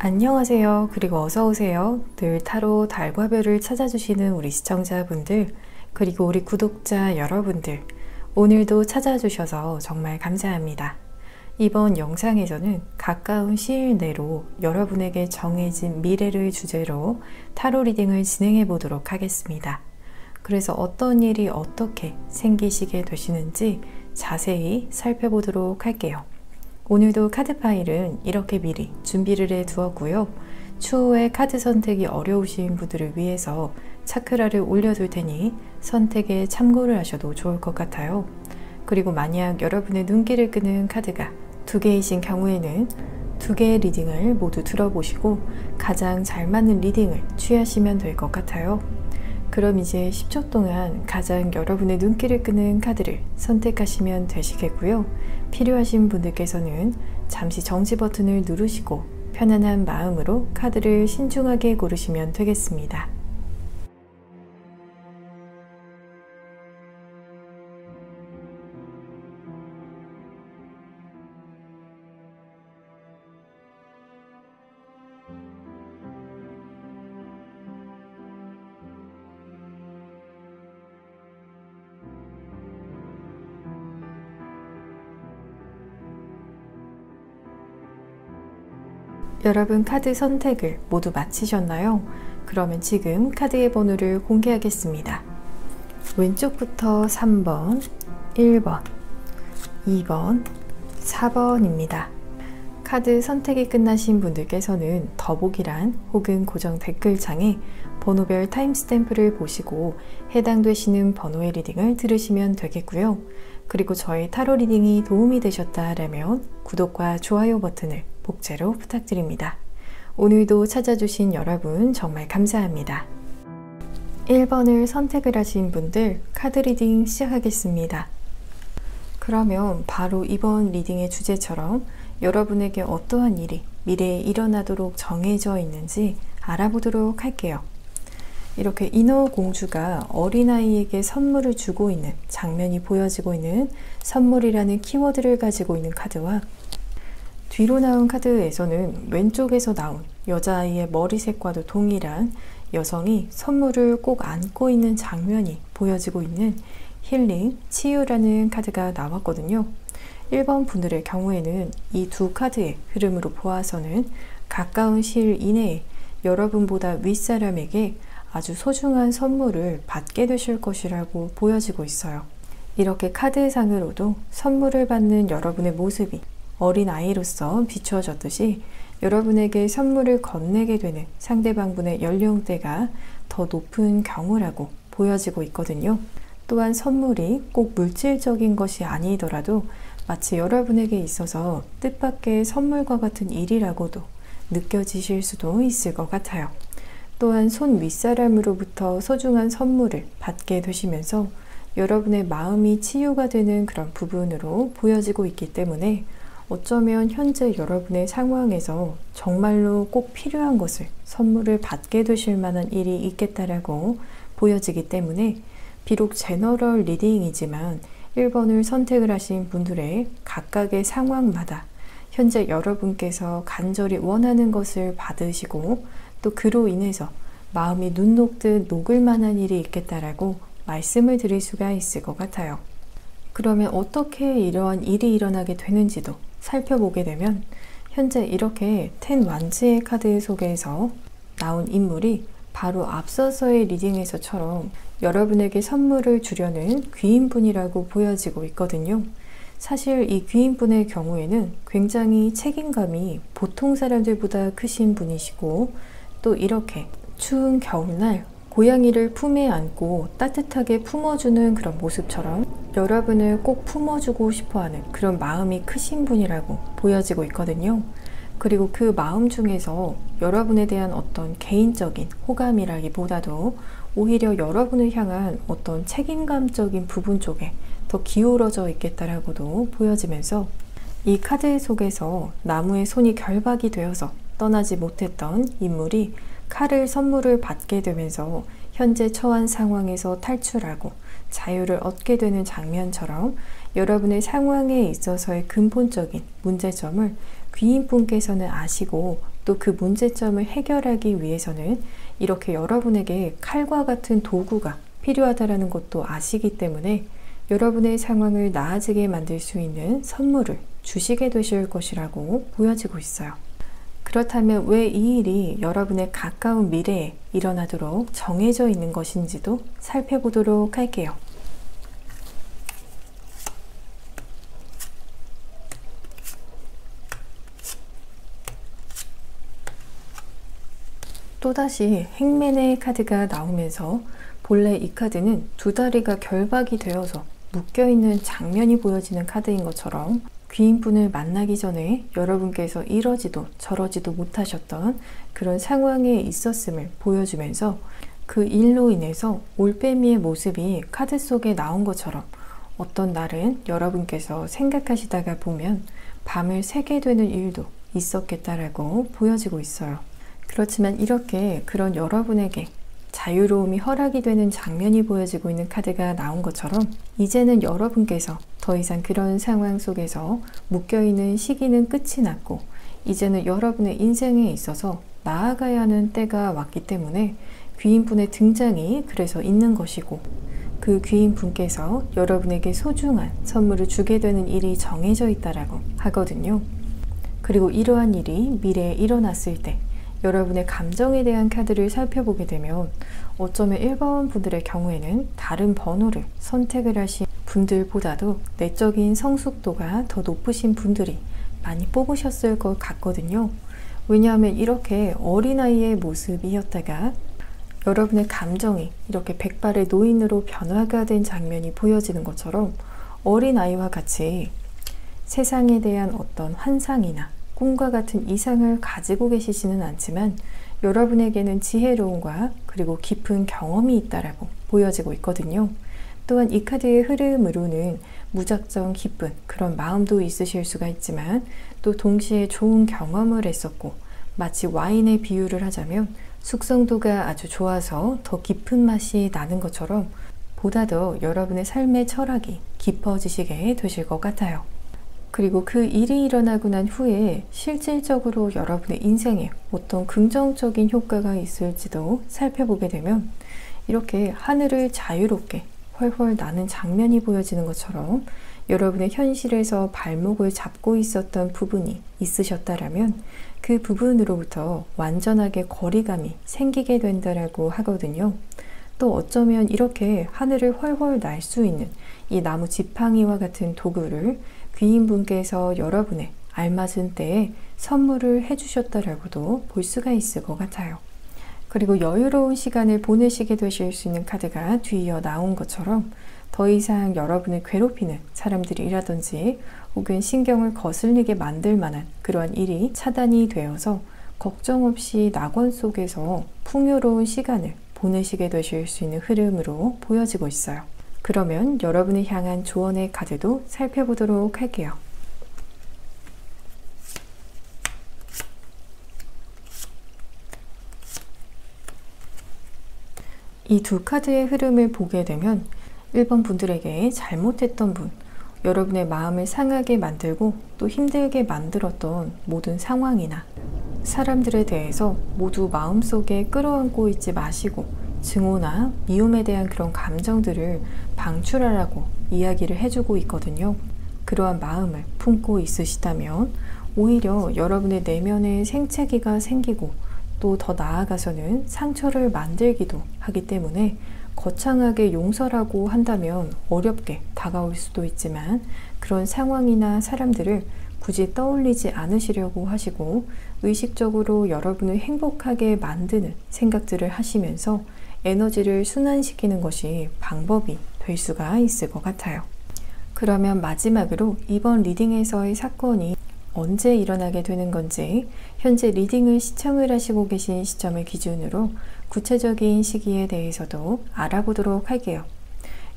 안녕하세요. 그리고 어서오세요. 늘 타로 달과 별을 찾아주시는 우리 시청자분들, 그리고 우리 구독자 여러분들, 오늘도 찾아주셔서 정말 감사합니다. 이번 영상에서는 가까운 시일 내로 여러분에게 정해진 미래를 주제로 타로 리딩을 진행해 보도록 하겠습니다. 그래서 어떤 일이 어떻게 생기시게 되시는지 자세히 살펴보도록 할게요. 오늘도 카드 파일은 이렇게 미리 준비를 해 두었고요. 추후에 카드 선택이 어려우신 분들을 위해서 차크라를 올려둘 테니 선택에 참고를 하셔도 좋을 것 같아요. 그리고 만약 여러분의 눈길을 끄는 카드가 2개이신 경우에는 2개의 리딩을 모두 들어보시고 가장 잘 맞는 리딩을 취하시면 될 것 같아요. 그럼 이제 10초 동안 가장 여러분의 눈길을 끄는 카드를 선택하시면 되시겠고요. 필요하신 분들께서는 잠시 정지 버튼을 누르시고 편안한 마음으로 카드를 신중하게 고르시면 되겠습니다. 여러분 카드 선택을 모두 마치셨나요? 그러면 지금 카드의 번호를 공개하겠습니다. 왼쪽부터 3번, 1번, 2번, 4번입니다. 카드 선택이 끝나신 분들께서는 더보기란 혹은 고정 댓글창에 번호별 타임스탬프를 보시고 해당되시는 번호의 리딩을 들으시면 되겠고요. 그리고 저의 타로 리딩이 도움이 되셨다라면 구독과 좋아요 버튼을 복제로 부탁드립니다. 오늘도 찾아주신 여러분 정말 감사합니다. 1번을 선택을 하신 분들 카드 리딩 시작하겠습니다. 그러면 바로 이번 리딩의 주제처럼 여러분에게 어떠한 일이 미래에 일어나도록 정해져 있는지 알아보도록 할게요. 이렇게 인어공주가 어린아이에게 선물을 주고 있는 장면이 보여지고 있는 선물이라는 키워드를 가지고 있는 카드와 뒤로 나온 카드에서는 왼쪽에서 나온 여자아이의 머리색과도 동일한 여성이 선물을 꼭 안고 있는 장면이 보여지고 있는 힐링, 치유라는 카드가 나왔거든요. 1번 분들의 경우에는 이 두 카드의 흐름으로 보아서는 가까운 시일 이내에 여러분보다 윗사람에게 아주 소중한 선물을 받게 되실 것이라고 보여지고 있어요. 이렇게 카드상으로도 선물을 받는 여러분의 모습이 어린아이로서 비추어졌듯이 여러분에게 선물을 건네게 되는 상대방분의 연령대가 더 높은 경우라고 보여지고 있거든요. 또한 선물이 꼭 물질적인 것이 아니더라도 마치 여러분에게 있어서 뜻밖의 선물과 같은 일이라고도 느껴지실 수도 있을 것 같아요. 또한 손 윗사람으로부터 소중한 선물을 받게 되시면서 여러분의 마음이 치유가 되는 그런 부분으로 보여지고 있기 때문에 어쩌면 현재 여러분의 상황에서 정말로 꼭 필요한 것을 선물을 받게 되실 만한 일이 있겠다라고 보여지기 때문에 비록 제너럴 리딩이지만 1번을 선택을 하신 분들의 각각의 상황마다 현재 여러분께서 간절히 원하는 것을 받으시고 또 그로 인해서 마음이 눈 녹듯 녹을 만한 일이 있겠다라고 말씀을 드릴 수가 있을 것 같아요. 그러면 어떻게 이러한 일이 일어나게 되는지도 살펴보게 되면 현재 이렇게 텐 완지의 카드 속에서 나온 인물이 바로 앞서서의 리딩에서처럼 여러분에게 선물을 주려는 귀인분이라고 보여지고 있거든요. 사실 이 귀인분의 경우에는 굉장히 책임감이 보통 사람들보다 크신 분이시고 또 이렇게 추운 겨울날 고양이를 품에 안고 따뜻하게 품어주는 그런 모습처럼 여러분을 꼭 품어주고 싶어하는 그런 마음이 크신 분이라고 보여지고 있거든요. 그리고 그 마음 중에서 여러분에 대한 어떤 개인적인 호감이라기보다도 오히려 여러분을 향한 어떤 책임감적인 부분 쪽에 더 기울어져 있겠다라고도 보여지면서, 이 카드 속에서 나무의 손이 결박이 되어서 떠나지 못했던 인물이 칼을 선물을 받게 되면서 현재 처한 상황에서 탈출하고 자유를 얻게 되는 장면처럼, 여러분의 상황에 있어서의 근본적인 문제점을 귀인분께서는 아시고, 또 그 문제점을 해결하기 위해서는 이렇게 여러분에게 칼과 같은 도구가 필요하다는 것도 아시기 때문에 여러분의 상황을 나아지게 만들 수 있는 선물을 주시게 되실 것이라고 보여지고 있어요. 그렇다면 왜 이 일이 여러분의 가까운 미래에 일어나도록 정해져 있는 것인지도 살펴보도록 할게요. 또다시 행맨의 카드가 나오면서, 본래 이 카드는 두 다리가 결박이 되어서 묶여있는 장면이 보여지는 카드인 것처럼, 귀인분을 만나기 전에 여러분께서 이러지도 저러지도 못하셨던 그런 상황에 있었음을 보여주면서, 그 일로 인해서 올빼미의 모습이 카드 속에 나온 것처럼 어떤 날은 여러분께서 생각하시다가 보면 밤을 새게 되는 일도 있었겠다라고 보여지고 있어요. 그렇지만 이렇게 그런 여러분에게 자유로움이 허락이 되는 장면이 보여지고 있는 카드가 나온 것처럼, 이제는 여러분께서 더 이상 그런 상황 속에서 묶여있는 시기는 끝이 났고, 이제는 여러분의 인생에 있어서 나아가야 하는 때가 왔기 때문에 귀인분의 등장이 그래서 있는 것이고, 그 귀인분께서 여러분에게 소중한 선물을 주게 되는 일이 정해져 있다라고 하거든요. 그리고 이러한 일이 미래에 일어났을 때 여러분의 감정에 대한 카드를 살펴보게 되면, 어쩌면 1번 분들의 경우에는 다른 번호를 선택을 하신 분들보다도 내적인 성숙도가 더 높으신 분들이 많이 뽑으셨을 것 같거든요. 왜냐하면 이렇게 어린아이의 모습이었다가 여러분의 감정이 이렇게 백발의 노인으로 변화가 된 장면이 보여지는 것처럼, 어린아이와 같이 세상에 대한 어떤 환상이나 꿈과 같은 이상을 가지고 계시지는 않지만 여러분에게는 지혜로움과 그리고 깊은 경험이 있다라고 보여지고 있거든요. 또한 이 카드의 흐름으로는 무작정 기쁜 그런 마음도 있으실 수가 있지만, 또 동시에 좋은 경험을 했었고, 마치 와인의 비유를 하자면 숙성도가 아주 좋아서 더 깊은 맛이 나는 것처럼 보다 더 여러분의 삶의 철학이 깊어지시게 되실 것 같아요. 그리고 그 일이 일어나고 난 후에 실질적으로 여러분의 인생에 어떤 긍정적인 효과가 있을지도 살펴보게 되면, 이렇게 하늘을 자유롭게 훨훨 나는 장면이 보여지는 것처럼 여러분의 현실에서 발목을 잡고 있었던 부분이 있으셨다라면 그 부분으로부터 완전하게 거리감이 생기게 된다라고 하거든요. 또 어쩌면 이렇게 하늘을 훨훨 날 수 있는 이 나무 지팡이와 같은 도구를 귀인분께서 여러분의 알맞은 때에 선물을 해주셨다라고도 볼 수가 있을 것 같아요. 그리고 여유로운 시간을 보내시게 되실 수 있는 카드가 뒤이어 나온 것처럼, 더 이상 여러분을 괴롭히는 사람들이라든지 혹은 신경을 거슬리게 만들 만한 그러한 일이 차단이 되어서 걱정 없이 낙원 속에서 풍요로운 시간을 보내시게 되실 수 있는 흐름으로 보여지고 있어요. 그러면 여러분을 향한 조언의 카드도 살펴보도록 할게요. 이 두 카드의 흐름을 보게 되면 1번 분들에게 잘못했던 분, 여러분의 마음을 상하게 만들고 또 힘들게 만들었던 모든 상황이나 사람들에 대해서 모두 마음속에 끌어안고 있지 마시고 증오나 미움에 대한 그런 감정들을 방출하라고 이야기를 해주고 있거든요. 그러한 마음을 품고 있으시다면 오히려 여러분의 내면에 생채기가 생기고 또 더 나아가서는 상처를 만들기도 하기 때문에 거창하게 용서라고 한다면 어렵게 다가올 수도 있지만, 그런 상황이나 사람들을 굳이 떠올리지 않으시려고 하시고 의식적으로 여러분을 행복하게 만드는 생각들을 하시면서 에너지를 순환시키는 것이 방법이 될 수가 있을 것 같아요. 그러면 마지막으로 이번 리딩에서의 사건이 언제 일어나게 되는 건지 현재 리딩을 시청을 하시고 계신 시점을 기준으로 구체적인 시기에 대해서도 알아보도록 할게요.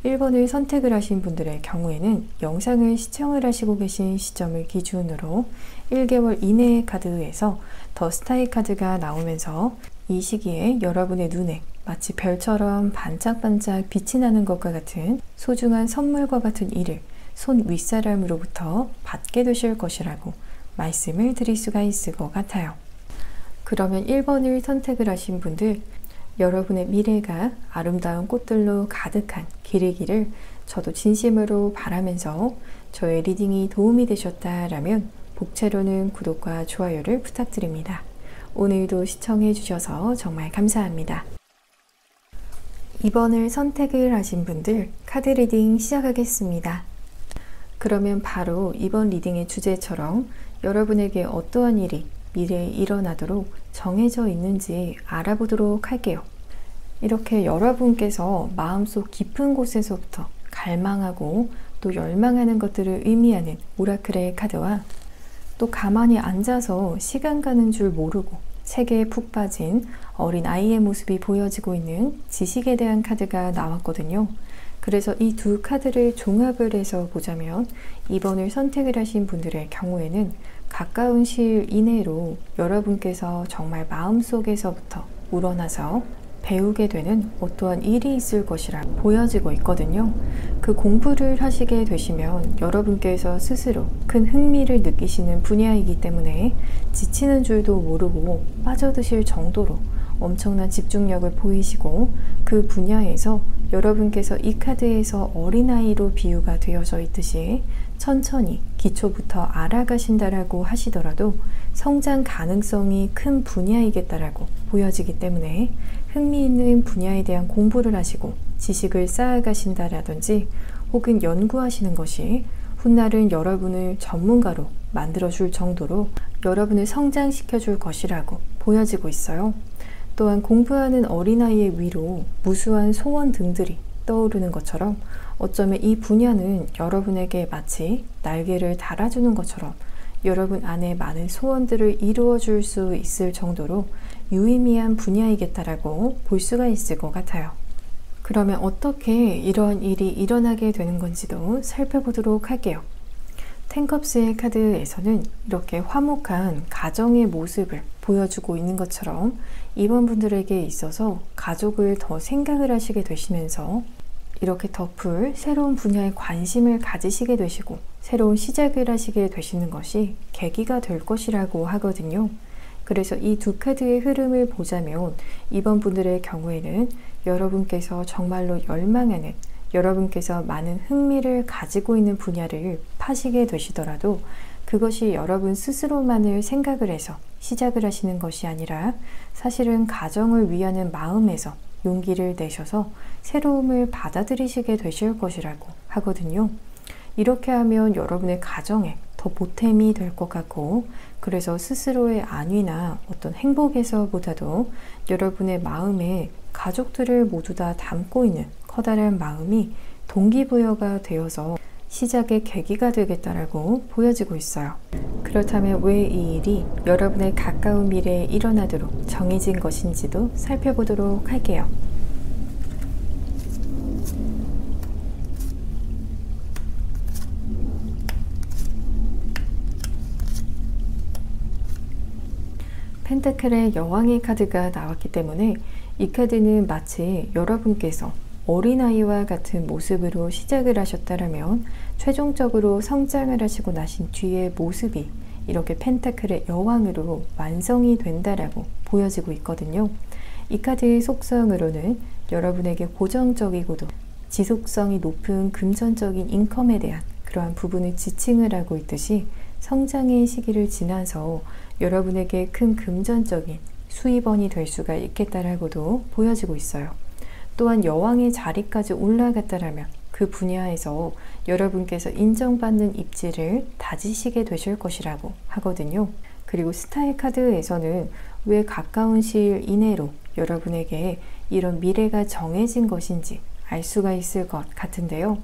1번을 선택을 하신 분들의 경우에는 영상을 시청을 하시고 계신 시점을 기준으로 1개월 이내의 카드에서 더 스타의 카드가 나오면서 이 시기에 여러분의 눈에 마치 별처럼 반짝반짝 빛이 나는 것과 같은 소중한 선물과 같은 일을 손 윗사람으로부터 받게 되실 것이라고 말씀을 드릴 수가 있을 것 같아요. 그러면 1번을 선택을 하신 분들, 여러분의 미래가 아름다운 꽃들로 가득한 길이기를 저도 진심으로 바라면서 저의 리딩이 도움이 되셨다라면 복채로는 구독과 좋아요를 부탁드립니다. 오늘도 시청해 주셔서 정말 감사합니다. 2번을 선택을 하신 분들, 카드 리딩 시작하겠습니다. 그러면 바로 이번 리딩의 주제처럼 여러분에게 어떠한 일이 미래에 일어나도록 정해져 있는지 알아보도록 할게요. 이렇게 여러분께서 마음속 깊은 곳에서부터 갈망하고 또 열망하는 것들을 의미하는 오라클의 카드와 또 가만히 앉아서 시간 가는 줄 모르고 책에 푹 빠진 어린 아이의 모습이 보여지고 있는 지식에 대한 카드가 나왔거든요. 그래서 이 두 카드를 종합을 해서 보자면 2번을 선택을 하신 분들의 경우에는 가까운 시일 이내로 여러분께서 정말 마음속에서부터 우러나서 배우게 되는 어떠한 일이 있을 것이라 보여지고 있거든요. 그 공부를 하시게 되시면 여러분께서 스스로 큰 흥미를 느끼시는 분야이기 때문에 지치는 줄도 모르고 빠져드실 정도로 엄청난 집중력을 보이시고 그 분야에서 여러분께서 이 카드에서 어린아이로 비유가 되어져 있듯이 천천히 기초부터 알아가신다라고 하시더라도 성장 가능성이 큰 분야이겠다라고 보여지기 때문에 흥미있는 분야에 대한 공부를 하시고 지식을 쌓아가신다라든지 혹은 연구하시는 것이 훗날은 여러분을 전문가로 만들어줄 정도로 여러분을 성장시켜줄 것이라고 보여지고 있어요. 또한 공부하는 어린아이의 위로 무수한 소원 등들이 떠오르는 것처럼 어쩌면 이 분야는 여러분에게 마치 날개를 달아주는 것처럼 여러분 안에 많은 소원들을 이루어 줄 수 있을 정도로 유의미한 분야이겠다라고 볼 수가 있을 것 같아요. 그러면 어떻게 이러한 일이 일어나게 되는 건지도 살펴보도록 할게요. 텐컵스의 카드에서는 이렇게 화목한 가정의 모습을 보여주고 있는 것처럼 이번 분들에게 있어서 가족을 더 생각을 하시게 되시면서 이렇게 더 새로운 분야에 관심을 가지시게 되시고 새로운 시작을 하시게 되시는 것이 계기가 될 것이라고 하거든요. 그래서 이 두 카드의 흐름을 보자면 이번 분들의 경우에는 여러분께서 정말로 열망하는 여러분께서 많은 흥미를 가지고 있는 분야를 파시게 되시더라도 그것이 여러분 스스로만을 생각을 해서 시작을 하시는 것이 아니라 사실은 가정을 위하는 마음에서 용기를 내셔서 새로움을 받아들이시게 되실 것이라고 하거든요. 이렇게 하면 여러분의 가정에 더 보탬이 될 것 같고 그래서 스스로의 안위나 어떤 행복에서보다도 여러분의 마음에 가족들을 모두 다 담고 있는 커다란 마음이 동기부여가 되어서 시작의 계기가 되겠다라고 보여지고 있어요. 그렇다면 왜 이 일이 여러분의 가까운 미래에 일어나도록 정해진 것인지도 살펴보도록 할게요. 펜타클의 여왕의 카드가 나왔기 때문에 이 카드는 마치 여러분께서 어린아이와 같은 모습으로 시작을 하셨다면 최종적으로 성장을 하시고 나신 뒤의 모습이 이렇게 펜타클의 여왕으로 완성이 된다라고 보여지고 있거든요. 이 카드의 속성으로는 여러분에게 고정적이고도 지속성이 높은 금전적인 인컴에 대한 그러한 부분을 지칭을 하고 있듯이 성장의 시기를 지나서 여러분에게 큰 금전적인 수입원이 될 수가 있겠다라고도 보여지고 있어요. 또한 여왕의 자리까지 올라갔다라면 그 분야에서 여러분께서 인정받는 입지를 다지시게 되실 것이라고 하거든요. 그리고 스타의 카드에서는 왜 가까운 시일 이내로 여러분에게 이런 미래가 정해진 것인지 알 수가 있을 것 같은데요.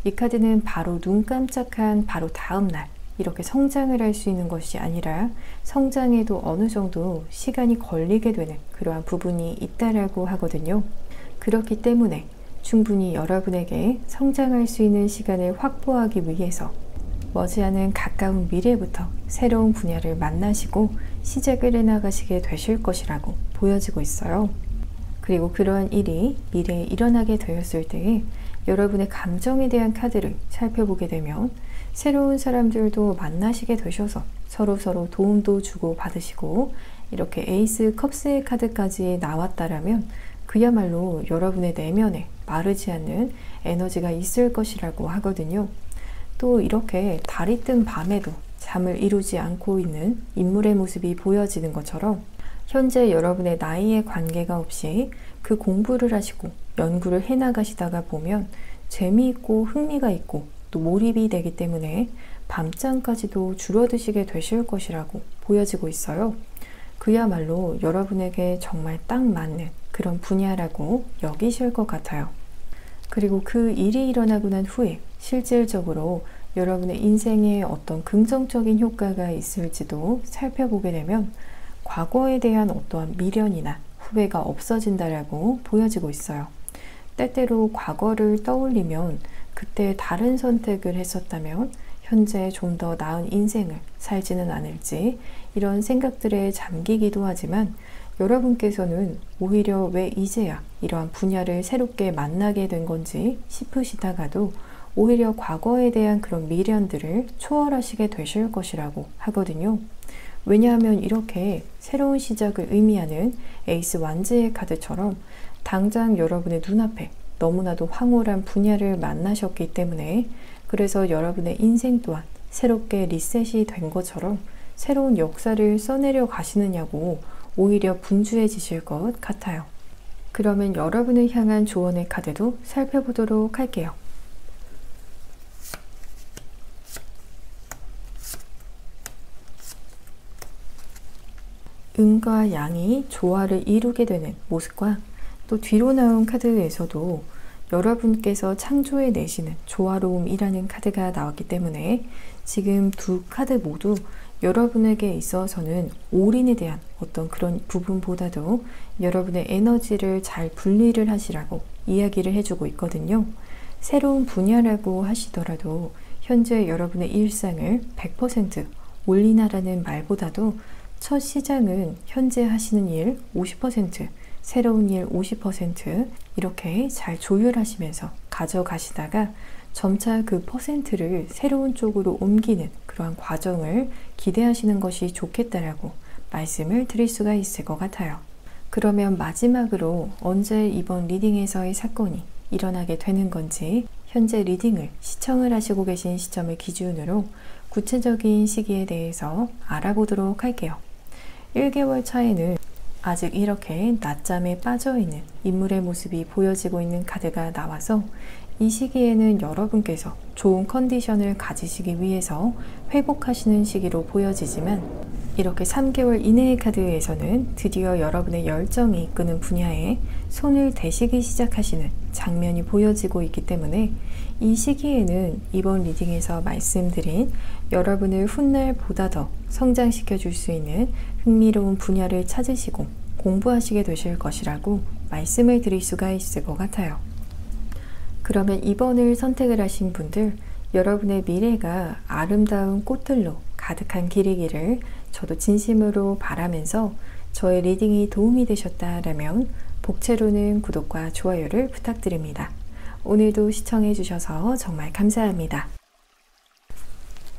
이 카드는 바로 눈 깜짝한 바로 다음 날 이렇게 성장을 할 수 있는 것이 아니라 성장에도 어느 정도 시간이 걸리게 되는 그러한 부분이 있다라고 하거든요. 그렇기 때문에 충분히 여러분에게 성장할 수 있는 시간을 확보하기 위해서 머지않은 가까운 미래부터 새로운 분야를 만나시고 시작을 해나가시게 되실 것이라고 보여지고 있어요. 그리고 그러한 일이 미래에 일어나게 되었을 때에 여러분의 감정에 대한 카드를 살펴보게 되면 새로운 사람들도 만나시게 되셔서 서로서로 도움도 주고 받으시고 이렇게 에이스 컵스의 카드까지 나왔다라면 그야말로 여러분의 내면에 마르지 않는 에너지가 있을 것이라고 하거든요. 또 이렇게 달이 뜬 밤에도 잠을 이루지 않고 있는 인물의 모습이 보여지는 것처럼 현재 여러분의 나이에 관계가 없이 그 공부를 하시고 연구를 해나가시다가 보면 재미있고 흥미가 있고 또 몰입이 되기 때문에 밤잠까지도 줄어드시게 되실 것이라고 보여지고 있어요. 그야말로 여러분에게 정말 딱 맞는 그런 분야라고 여기실 것 같아요. 그리고 그 일이 일어나고 난 후에 실질적으로 여러분의 인생에 어떤 긍정적인 효과가 있을지도 살펴보게 되면 과거에 대한 어떠한 미련이나 후회가 없어진다라고 보여지고 있어요. 때때로 과거를 떠올리면 그때 다른 선택을 했었다면 현재 좀 더 나은 인생을 살지는 않을지 이런 생각들에 잠기기도 하지만 여러분께서는 오히려 왜 이제야 이러한 분야를 새롭게 만나게 된 건지 싶으시다가도 오히려 과거에 대한 그런 미련들을 초월하시게 되실 것이라고 하거든요. 왜냐하면 이렇게 새로운 시작을 의미하는 에이스 완즈의 카드처럼 당장 여러분의 눈앞에 너무나도 황홀한 분야를 만나셨기 때문에 그래서 여러분의 인생 또한 새롭게 리셋이 된 것처럼 새로운 역사를 써내려 가시느냐고 오히려 분주해지실 것 같아요. 그러면 여러분을 향한 조언의 카드도 살펴보도록 할게요. 음과 양이 조화를 이루게 되는 모습과 또 뒤로 나온 카드에서도 여러분께서 창조해 내시는 조화로움이라는 카드가 나왔기 때문에 지금 두 카드 모두 여러분에게 있어서는 올인에 대한 어떤 그런 부분보다도 여러분의 에너지를 잘 분리를 하시라고 이야기를 해주고 있거든요. 새로운 분야라고 하시더라도 현재 여러분의 일상을 100% 올인하라는 말보다도 첫 시장은 현재 하시는 일 50%, 새로운 일 50% 이렇게 잘 조율하시면서 가져가시다가 점차 그 퍼센트를 새로운 쪽으로 옮기는 그러한 과정을 기대하시는 것이 좋겠다라고 말씀을 드릴 수가 있을 것 같아요. 그러면 마지막으로 언제 이번 리딩에서의 사건이 일어나게 되는 건지 현재 리딩을 시청을 하시고 계신 시점을 기준으로 구체적인 시기에 대해서 알아보도록 할게요. 1개월 차에는 아직 이렇게 낮잠에 빠져있는 인물의 모습이 보여지고 있는 카드가 나와서 이 시기에는 여러분께서 좋은 컨디션을 가지시기 위해서 회복하시는 시기로 보여지지만 이렇게 3개월 이내의 카드에서는 드디어 여러분의 열정이 이끄는 분야에 손을 대시기 시작하시는 장면이 보여지고 있기 때문에 이 시기에는 이번 리딩에서 말씀드린 여러분을 훗날 보다 더 성장시켜 줄 수 있는 흥미로운 분야를 찾으시고 공부하시게 되실 것이라고 말씀을 드릴 수가 있을 것 같아요. 그러면 2번을 선택을 하신 분들, 여러분의 미래가 아름다운 꽃들로 가득한 길이기를 저도 진심으로 바라면서 저의 리딩이 도움이 되셨다라면 복채로는 구독과 좋아요를 부탁드립니다. 오늘도 시청해 주셔서 정말 감사합니다.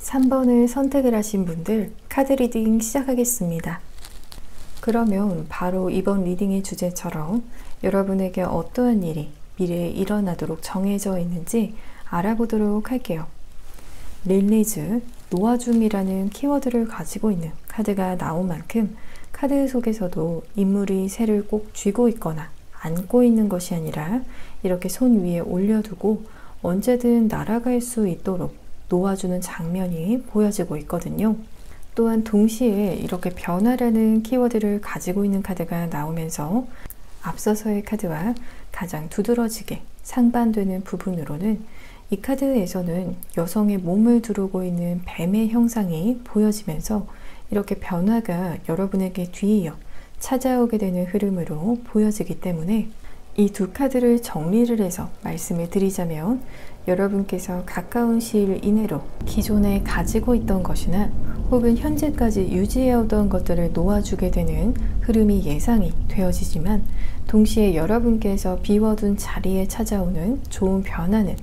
3번을 선택을 하신 분들, 카드 리딩 시작하겠습니다. 그러면 바로 이번 리딩의 주제처럼 여러분에게 어떠한 일이 미래에 일어나도록 정해져 있는지 알아보도록 할게요. 릴리즈, 놓아줌이라는 키워드를 가지고 있는 카드가 나온 만큼 카드 속에서도 인물이 새를 꼭 쥐고 있거나 안고 있는 것이 아니라 이렇게 손 위에 올려두고 언제든 날아갈 수 있도록 놓아주는 장면이 보여지고 있거든요. 또한 동시에 이렇게 변화라는 키워드를 가지고 있는 카드가 나오면서 앞서서의 카드와 가장 두드러지게 상반되는 부분으로는 이 카드에서는 여성의 몸을 두르고 있는 뱀의 형상이 보여지면서 이렇게 변화가 여러분에게 뒤이어 찾아오게 되는 흐름으로 보여지기 때문에 이 두 카드를 정리를 해서 말씀을 드리자면, 여러분께서 가까운 시일 이내로 기존에 가지고 있던 것이나 혹은 현재까지 유지해오던 것들을 놓아주게 되는 흐름이 예상이 되어지지만, 동시에 여러분께서 비워둔 자리에 찾아오는 좋은 변화는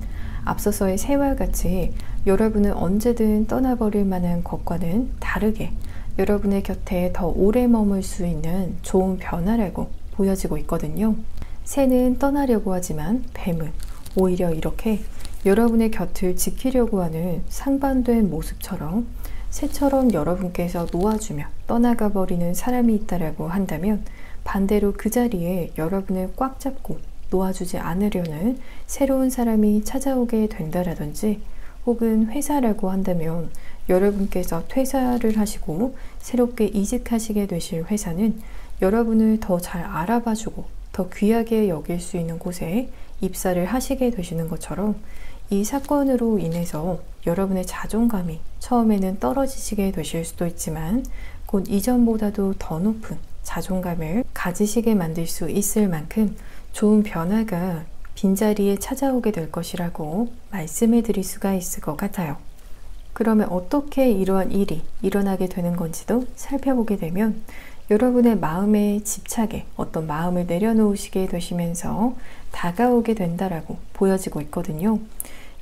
앞서서의 새와 같이 여러분은 언제든 떠나버릴 만한 것과는 다르게 여러분의 곁에 더 오래 머물 수 있는 좋은 변화라고 보여지고 있거든요. 새는 떠나려고 하지만 뱀은 오히려 이렇게 여러분의 곁을 지키려고 하는 상반된 모습처럼, 새처럼 여러분께서 놓아주며 떠나가 버리는 사람이 있다라고 한다면, 반대로 그 자리에 여러분을 꽉 잡고 놓아주지 않으려는 새로운 사람이 찾아오게 된다라든지, 혹은 회사라고 한다면 여러분께서 퇴사를 하시고 새롭게 이직하시게 되실 회사는 여러분을 더 잘 알아봐주고 더 귀하게 여길 수 있는 곳에 입사를 하시게 되시는 것처럼, 이 사건으로 인해서 여러분의 자존감이 처음에는 떨어지시게 되실 수도 있지만 곧 이전보다도 더 높은 자존감을 가지시게 만들 수 있을 만큼 좋은 변화가 빈자리에 찾아오게 될 것이라고 말씀을 드릴 수가 있을 것 같아요. 그러면 어떻게 이러한 일이 일어나게 되는 건지도 살펴보게 되면, 여러분의 마음의 집착에 어떤 마음을 내려놓으시게 되시면서 다가오게 된다라고 보여지고 있거든요.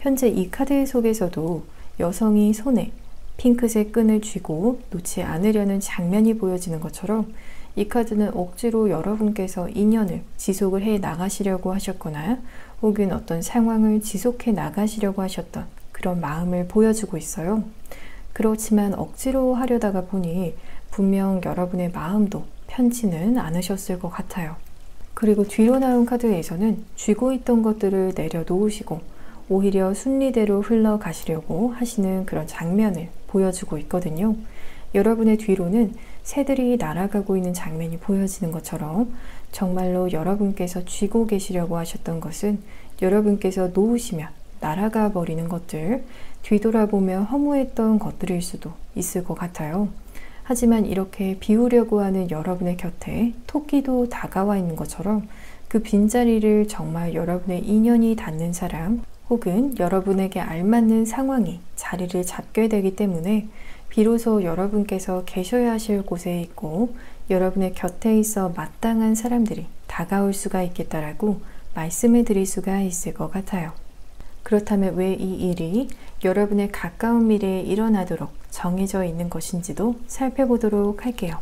현재 이 카드 속에서도 여성이 손에 핑크색 끈을 쥐고 놓지 않으려는 장면이 보여지는 것처럼, 이 카드는 억지로 여러분께서 인연을 지속을 해 나가시려고 하셨거나 혹은 어떤 상황을 지속해 나가시려고 하셨던 그런 마음을 보여주고 있어요. 그렇지만 억지로 하려다가 보니 분명 여러분의 마음도 편치는 않으셨을 것 같아요. 그리고 뒤로 나온 카드에서는 쥐고 있던 것들을 내려놓으시고 오히려 순리대로 흘러가시려고 하시는 그런 장면을 보여주고 있거든요. 여러분의 뒤로는 새들이 날아가고 있는 장면이 보여지는 것처럼, 정말로 여러분께서 쥐고 계시려고 하셨던 것은 여러분께서 놓으시면 날아가 버리는 것들, 뒤돌아보며 허무했던 것들일 수도 있을 것 같아요. 하지만 이렇게 비우려고 하는 여러분의 곁에 토끼도 다가와 있는 것처럼, 그 빈자리를 정말 여러분의 인연이 닿는 사람 혹은 여러분에게 알맞는 상황이 자리를 잡게 되기 때문에 비로소 여러분께서 계셔야 하실 곳에 있고 여러분의 곁에 있어 마땅한 사람들이 다가올 수가 있겠다라고 말씀을 드릴 수가 있을 것 같아요. 그렇다면 왜 이 일이 여러분의 가까운 미래에 일어나도록 정해져 있는 것인지도 살펴보도록 할게요.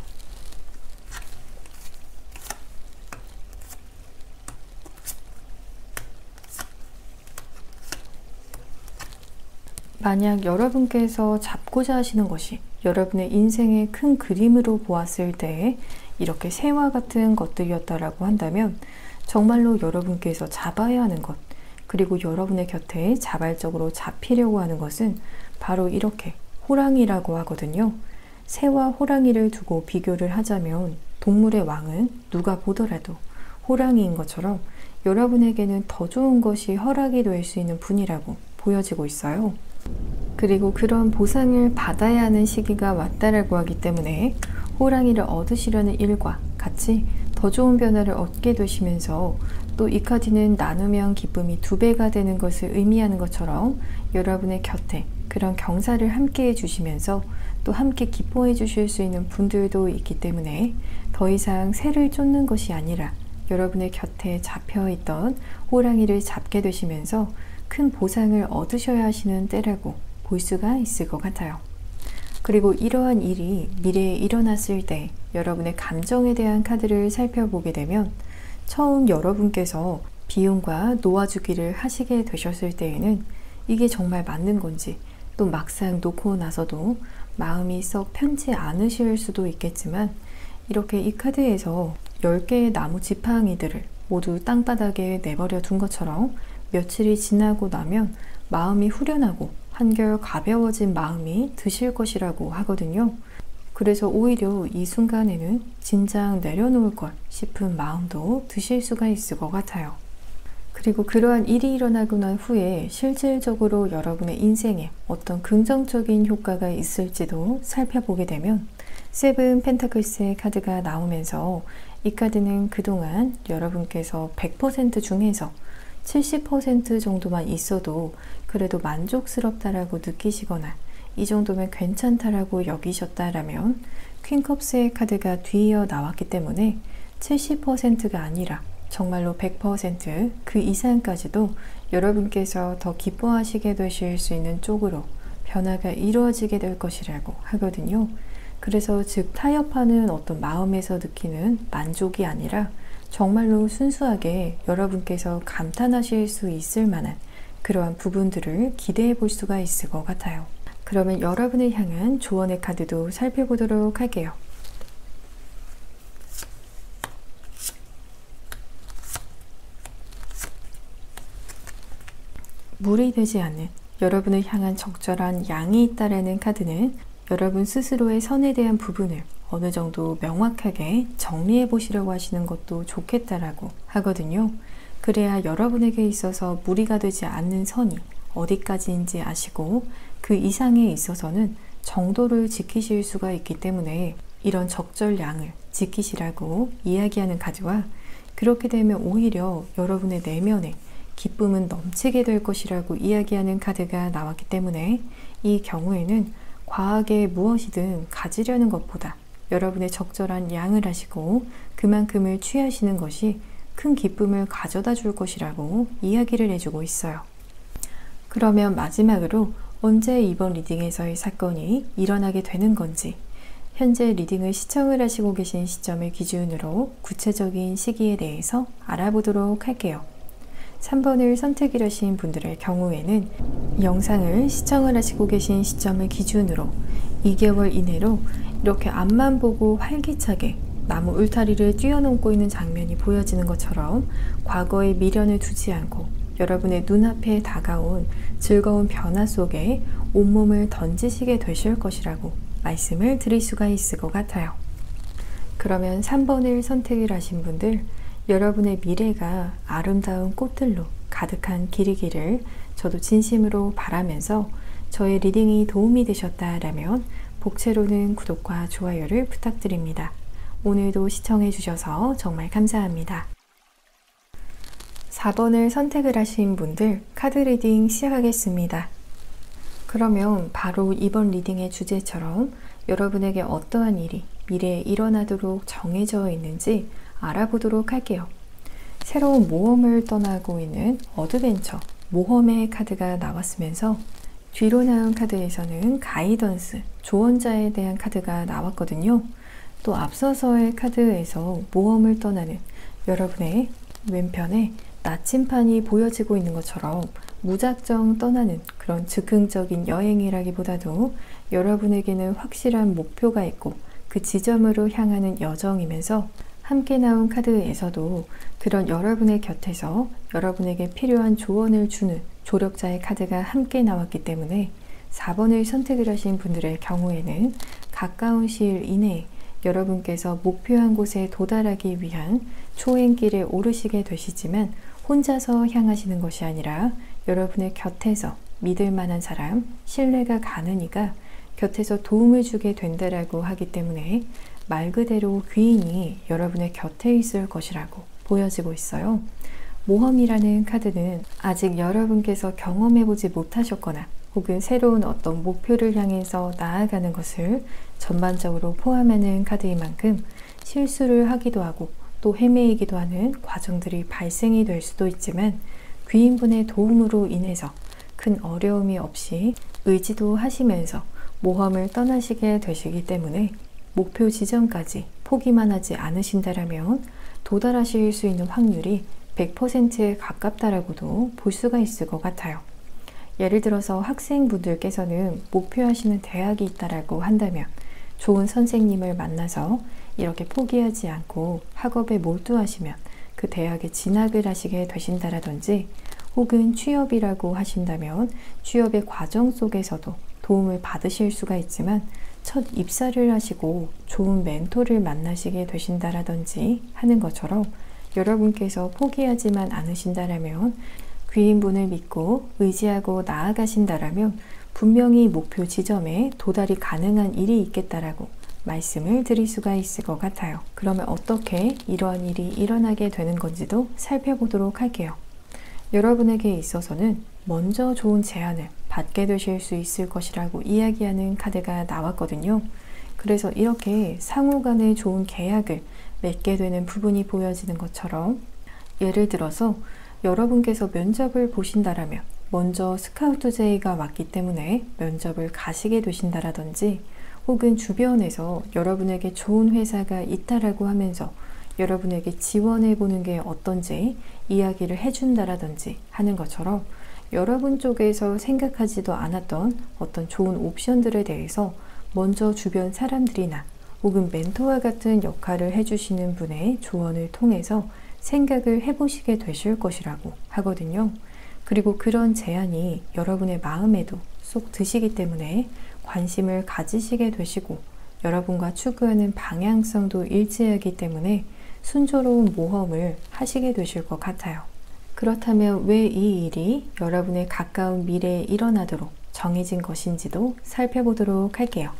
만약 여러분께서 잡고자 하시는 것이 여러분의 인생의 큰 그림으로 보았을 때 이렇게 새와 같은 것들이었다라고 한다면, 정말로 여러분께서 잡아야 하는 것, 그리고 여러분의 곁에 자발적으로 잡히려고 하는 것은 바로 이렇게 호랑이라고 하거든요. 새와 호랑이를 두고 비교를 하자면 동물의 왕은 누가 보더라도 호랑이인 것처럼 여러분에게는 더 좋은 것이 허락이 될 수 있는 분이라고 보여지고 있어요. 그리고 그런 보상을 받아야 하는 시기가 왔다라고 하기 때문에 호랑이를 얻으시려는 일과 같이 더 좋은 변화를 얻게 되시면서, 또 이 카드는 나누면 기쁨이 2배가 되는 것을 의미하는 것처럼 여러분의 곁에 그런 경사를 함께 해주시면서 또 함께 기뻐해 주실 수 있는 분들도 있기 때문에, 더 이상 새를 쫓는 것이 아니라 여러분의 곁에 잡혀있던 호랑이를 잡게 되시면서 큰 보상을 얻으셔야 하시는 때라고 볼 수가 있을 것 같아요. 그리고 이러한 일이 미래에 일어났을 때 여러분의 감정에 대한 카드를 살펴보게 되면, 처음 여러분께서 비움과 놓아주기를 하시게 되셨을 때에는 이게 정말 맞는 건지, 또 막상 놓고 나서도 마음이 썩 편치 않으실 수도 있겠지만, 이렇게 이 카드에서 10개의 나무 지팡이들을 모두 땅바닥에 내버려 둔 것처럼 며칠이 지나고 나면 마음이 후련하고 한결 가벼워진 마음이 드실 것이라고 하거든요. 그래서 오히려 이 순간에는 진작 내려놓을 걸 싶은 마음도 드실 수가 있을 것 같아요. 그리고 그러한 일이 일어나고 난 후에 실질적으로 여러분의 인생에 어떤 긍정적인 효과가 있을지도 살펴보게 되면 세븐 펜타클스의 카드가 나오면서 이 카드는 그동안 여러분께서 100% 중에서 70% 정도만 있어도 그래도 만족스럽다라고 느끼시거나 이 정도면 괜찮다라고 여기셨다라면 퀸컵스의 카드가 뒤이어 나왔기 때문에 70%가 아니라 정말로 100% 이상까지도 여러분께서 더 기뻐하시게 되실 수 있는 쪽으로 변화가 이루어지게 될 것이라고 하거든요. 그래서 즉 타협하는 어떤 마음에서 느끼는 만족이 아니라 정말로 순수하게 여러분께서 감탄하실 수 있을 만한 그러한 부분들을 기대해 볼 수가 있을 것 같아요. 그러면 여러분을 향한 조언의 카드도 살펴보도록 할게요. 무리되지 않는 여러분을 향한 적절한 양이 있다라는 카드는 여러분 스스로의 선에 대한 부분을 어느 정도 명확하게 정리해 보시려고 하시는 것도 좋겠다라고 하거든요. 그래야 여러분에게 있어서 무리가 되지 않는 선이 어디까지인지 아시고 그 이상에 있어서는 정도를 지키실 수가 있기 때문에 이런 적절량을 지키시라고 이야기하는 카드와 그렇게 되면 오히려 여러분의 내면에 기쁨은 넘치게 될 것이라고 이야기하는 카드가 나왔기 때문에 이 경우에는 과하게 무엇이든 가지려는 것보다 여러분의 적절한 양을 하시고 그만큼을 취하시는 것이 큰 기쁨을 가져다 줄 것이라고 이야기를 해주고 있어요. 그러면 마지막으로 언제 이번 리딩에서의 사건이 일어나게 되는 건지 현재 리딩을 시청을 하시고 계신 시점을 기준으로 구체적인 시기에 대해서 알아보도록 할게요. 3번을 선택을 하신 분들의 경우에는 영상을 시청을 하시고 계신 시점을 기준으로 2개월 이내로 이렇게 앞만 보고 활기차게 나무 울타리를 뛰어넘고 있는 장면이 보여지는 것처럼 과거의 미련을 두지 않고 여러분의 눈앞에 다가온 즐거운 변화 속에 온몸을 던지시게 되실 것이라고 말씀을 드릴 수가 있을 것 같아요. 그러면 3번을 선택을 하신 분들, 여러분의 미래가 아름다운 꽃들로 가득한 길이기를 저도 진심으로 바라면서 저의 리딩이 도움이 되셨다라면 복채로는 구독과 좋아요를 부탁드립니다. 오늘도 시청해 주셔서 정말 감사합니다. 4번을 선택을 하신 분들 카드 리딩 시작하겠습니다. 그러면 바로 이번 리딩의 주제처럼 여러분에게 어떠한 일이 미래에 일어나도록 정해져 있는지 알아보도록 할게요. 새로운 모험을 떠나고 있는 어드벤처, 모험의 카드가 나왔으면서 뒤로 나온 카드에서는 가이던스, 조언자에 대한 카드가 나왔거든요. 또 앞서서의 카드에서 모험을 떠나는 여러분의 왼편에 나침판이 보여지고 있는 것처럼 무작정 떠나는 그런 즉흥적인 여행이라기보다도 여러분에게는 확실한 목표가 있고 그 지점으로 향하는 여정이면서 함께 나온 카드에서도 그런 여러분의 곁에서 여러분에게 필요한 조언을 주는 조력자의 카드가 함께 나왔기 때문에 4번을 선택을 하신 분들의 경우에는 가까운 시일 이내에 여러분께서 목표한 곳에 도달하기 위한 초행길에 오르시게 되시지만 혼자서 향하시는 것이 아니라 여러분의 곁에서 믿을 만한 사람, 신뢰가 가는 이가 곁에서 도움을 주게 된다라고 하기 때문에 말 그대로 귀인이 여러분의 곁에 있을 것이라고 보여지고 있어요. 모험이라는 카드는 아직 여러분께서 경험해보지 못하셨거나 혹은 새로운 어떤 목표를 향해서 나아가는 것을 전반적으로 포함하는 카드인 만큼 실수를 하기도 하고 또 헤매이기도 하는 과정들이 발생이 될 수도 있지만 귀인분의 도움으로 인해서 큰 어려움이 없이 의지도 하시면서 모험을 떠나시게 되시기 때문에 목표 지점까지 포기만 하지 않으신다라면 도달하실 수 있는 확률이 100%에 가깝다라고도 볼 수가 있을 것 같아요. 예를 들어서 학생분들께서는 목표하시는 대학이 있다라고 한다면 좋은 선생님을 만나서 이렇게 포기하지 않고 학업에 몰두하시면 그 대학에 진학을 하시게 되신다라든지 혹은 취업이라고 하신다면 취업의 과정 속에서도 도움을 받으실 수가 있지만 첫 입사를 하시고 좋은 멘토를 만나시게 되신다라든지 하는 것처럼 여러분께서 포기하지만 않으신다라면, 귀인분을 믿고 의지하고 나아가신다라면 분명히 목표 지점에 도달이 가능한 일이 있겠다라고 말씀을 드릴 수가 있을 것 같아요. 그러면 어떻게 이러한 일이 일어나게 되는 건지도 살펴보도록 할게요. 여러분에게 있어서는 먼저 좋은 제안을 받게 되실 수 있을 것이라고 이야기하는 카드가 나왔거든요. 그래서 이렇게 상호 간에 좋은 계약을 맺게 되는 부분이 보여지는 것처럼, 예를 들어서 여러분께서 면접을 보신다라면 먼저 스카우트 제의가 왔기 때문에 면접을 가시게 되신다라든지, 혹은 주변에서 여러분에게 좋은 회사가 있다라고 하면서 여러분에게 지원해 보는 게 어떤지 이야기를 해준다라든지 하는 것처럼, 여러분 쪽에서 생각하지도 않았던 어떤 좋은 옵션들에 대해서 먼저 주변 사람들이나 혹은 멘토와 같은 역할을 해주시는 분의 조언을 통해서 생각을 해보시게 되실 것이라고 하거든요. 그리고 그런 제안이 여러분의 마음에도 쏙 드시기 때문에 관심을 가지시게 되시고, 여러분과 추구하는 방향성도 일치하기 때문에 순조로운 모험을 하시게 되실 것 같아요. 그렇다면 왜 이 일이 여러분의 가까운 미래에 일어나도록 정해진 것인지도 살펴보도록 할게요.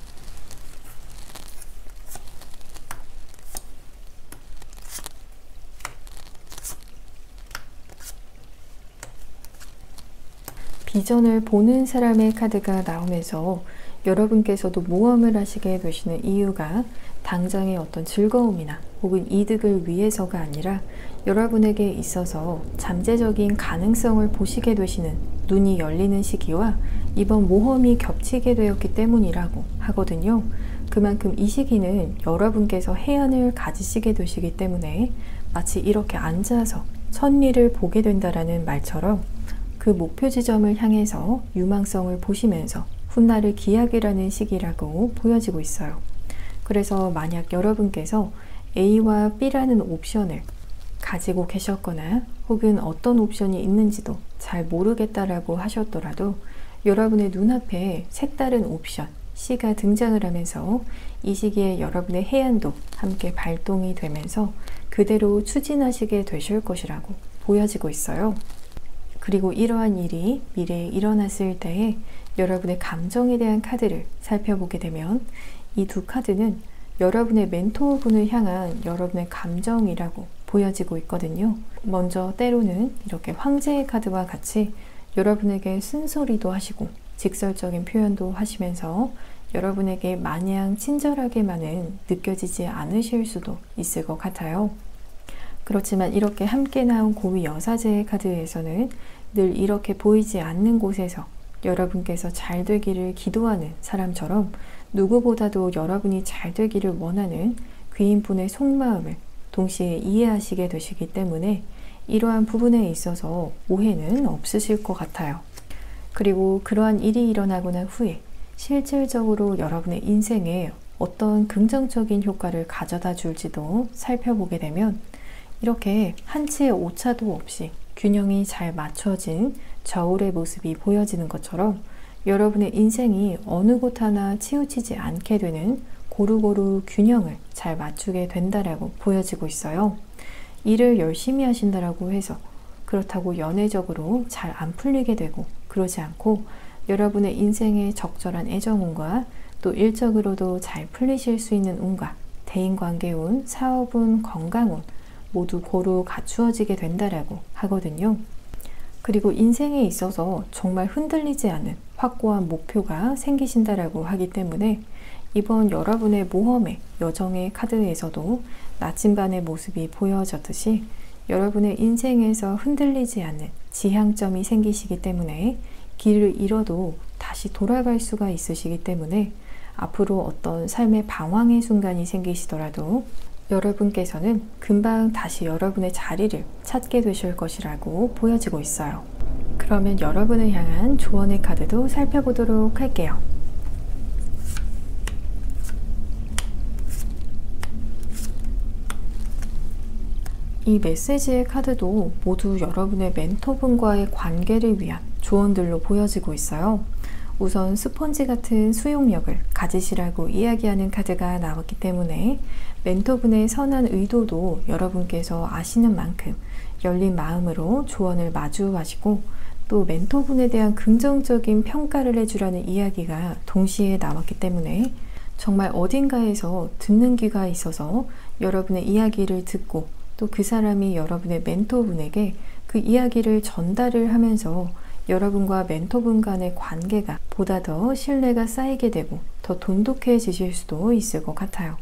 비전을 보는 사람의 카드가 나오면서 여러분께서도 모험을 하시게 되시는 이유가 당장의 어떤 즐거움이나 혹은 이득을 위해서가 아니라, 여러분에게 있어서 잠재적인 가능성을 보시게 되시는 눈이 열리는 시기와 이번 모험이 겹치게 되었기 때문이라고 하거든요. 그만큼 이 시기는 여러분께서 해안을 가지시게 되시기 때문에 마치 이렇게 앉아서 천리를 보게 된다라는 말처럼 그 목표 지점을 향해서 유망성을 보시면서 훗날을 기약이라는 시기라고 보여지고 있어요. 그래서 만약 여러분께서 A와 B라는 옵션을 가지고 계셨거나 혹은 어떤 옵션이 있는지도 잘 모르겠다라고 하셨더라도, 여러분의 눈앞에 색다른 옵션 C가 등장을 하면서 이 시기에 여러분의 해안도 함께 발동이 되면서 그대로 추진하시게 되실 것이라고 보여지고 있어요. 그리고 이러한 일이 미래에 일어났을 때에 여러분의 감정에 대한 카드를 살펴보게 되면, 이 두 카드는 여러분의 멘토분을 향한 여러분의 감정이라고 보여지고 있거든요. 먼저 때로는 이렇게 황제의 카드와 같이 여러분에게 쓴소리도 하시고 직설적인 표현도 하시면서 여러분에게 마냥 친절하게만은 느껴지지 않으실 수도 있을 것 같아요. 그렇지만 이렇게 함께 나온 고위 여사제의 카드에서는 늘 이렇게 보이지 않는 곳에서 여러분께서 잘 되기를 기도하는 사람처럼 누구보다도 여러분이 잘 되기를 원하는 귀인분의 속마음을 동시에 이해하시게 되시기 때문에 이러한 부분에 있어서 오해는 없으실 것 같아요. 그리고 그러한 일이 일어나고 난 후에 실질적으로 여러분의 인생에 어떤 긍정적인 효과를 가져다 줄지도 살펴보게 되면, 이렇게 한치의 오차도 없이 균형이 잘 맞춰진 저울의 모습이 보여지는 것처럼 여러분의 인생이 어느 곳 하나 치우치지 않게 되는 고루고루 균형을 잘 맞추게 된다라고 보여지고 있어요. 일을 열심히 하신다라고 해서 그렇다고 연애적으로 잘 안 풀리게 되고 그러지 않고, 여러분의 인생에 적절한 애정운과 또 일적으로도 잘 풀리실 수 있는 운과 대인관계운, 사업운, 건강운 모두 고루 갖추어지게 된다라고 하거든요. 그리고 인생에 있어서 정말 흔들리지 않는 확고한 목표가 생기신다라고 하기 때문에 이번 여러분의 모험의 여정의 카드에서도 나침반의 모습이 보여졌듯이 여러분의 인생에서 흔들리지 않는 지향점이 생기시기 때문에 길을 잃어도 다시 돌아갈 수가 있으시기 때문에 앞으로 어떤 삶의 방황의 순간이 생기시더라도 여러분께서는 금방 다시 여러분의 자리를 찾게 되실 것이라고 보여지고 있어요. 그러면 여러분을 향한 조언의 카드도 살펴보도록 할게요. 이 메시지의 카드도 모두 여러분의 멘토분과의 관계를 위한 조언들로 보여지고 있어요. 우선 스펀지 같은 수용력을 가지시라고 이야기하는 카드가 나왔기 때문에 멘토분의 선한 의도도 여러분께서 아시는 만큼 열린 마음으로 조언을 마주하시고 또 멘토분에 대한 긍정적인 평가를 해주라는 이야기가 동시에 나왔기 때문에 정말 어딘가에서 듣는 귀가 있어서 여러분의 이야기를 듣고 또 그 사람이 여러분의 멘토분에게 그 이야기를 전달을 하면서 여러분과 멘토분 간의 관계가 보다 더 신뢰가 쌓이게 되고 더 돈독해지실 수도 있을 것 같아요.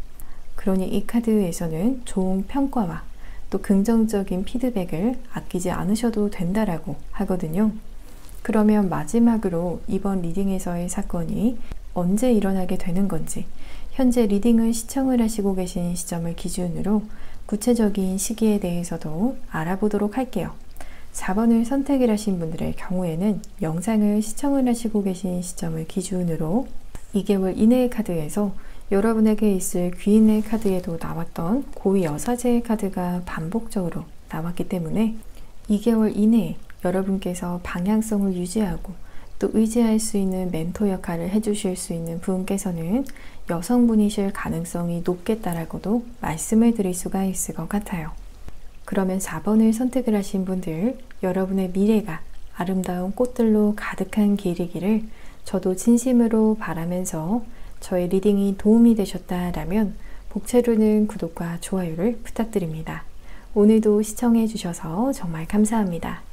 그러니 이 카드에서는 좋은 평가와 또 긍정적인 피드백을 아끼지 않으셔도 된다라고 하거든요. 그러면 마지막으로 이번 리딩에서의 사건이 언제 일어나게 되는 건지 현재 리딩을 시청을 하시고 계신 시점을 기준으로 구체적인 시기에 대해서도 알아보도록 할게요. 4번을 선택을 하신 분들의 경우에는 영상을 시청을 하시고 계신 시점을 기준으로 2개월 이내의 카드에서 여러분에게 있을 귀인의 카드에도 나왔던 고위 여사제의 카드가 반복적으로 나왔기 때문에 2개월 이내에 여러분께서 방향성을 유지하고 또 의지할 수 있는 멘토 역할을 해주실 수 있는 분께서는 여성분이실 가능성이 높겠다라고도 말씀을 드릴 수가 있을 것 같아요. 그러면 4번을 선택을 하신 분들, 여러분의 미래가 아름다운 꽃들로 가득한 길이기를 저도 진심으로 바라면서 저의 리딩이 도움이 되셨다라면 복채로는 구독과 좋아요를 부탁드립니다. 오늘도 시청해 주셔서 정말 감사합니다.